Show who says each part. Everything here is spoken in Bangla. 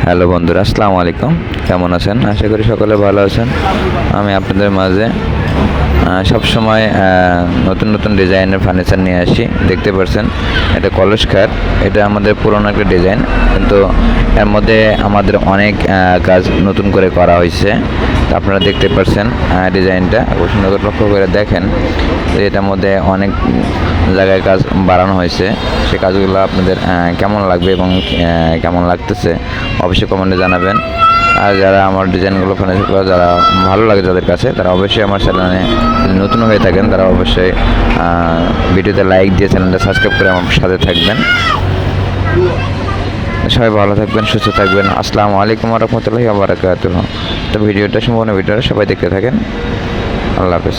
Speaker 1: হ্যালো বন্ধুরা, আসসালামু আলাইকুম। কেমন আছেন? আশা করি সকলে ভালো আছেন। আমি আপনাদের মাঝে সবসময় নতুন নতুন ডিজাইনের ফার্নিচার নিয়ে আসি। দেখতে পাচ্ছেন এটা কলস খাট। এটা আমাদের পুরনো একটা ডিজাইন, কিন্তু এর মধ্যে আমাদের অনেক কাজ নতুন করে করা হয়েছে। তো আপনারা দেখতে পাচ্ছেন ডিজাইনটা খুব সুন্দর করে লক্ষ্য করে দেখেন। তো এটার মধ্যে অনেক জায়গায় কাজ বাড়ানো হয়েছে। সে কাজগুলো আপনাদের কেমন লাগবে এবং কেমন লাগতেছে অবশ্যই কমেন্টে জানাবেন। আর যারা আমার ডিজাইনগুলো ফার্নিচারগুলো যারা ভালো লাগে যাদের কাছে, তারা অবশ্যই আমার চ্যানেলে যদি নতুন হয়ে থাকেন তারা অবশ্যই ভিডিওতে লাইক দিয়ে চ্যানেলটা সাবস্ক্রাইব করে আমার সাথে থাকবেন। সবাই ভালো থাকবেন, সুস্থ থাকবেন। আসসালামু আলাইকুম ওয়া রাহমাতুল্লাহি ওয়া বারাকাতুহু। তো ভিডিওটা সম্পূর্ণ ভিডিওটা সবাই দেখতে থাকেন। আল্লাহ হাফেজ।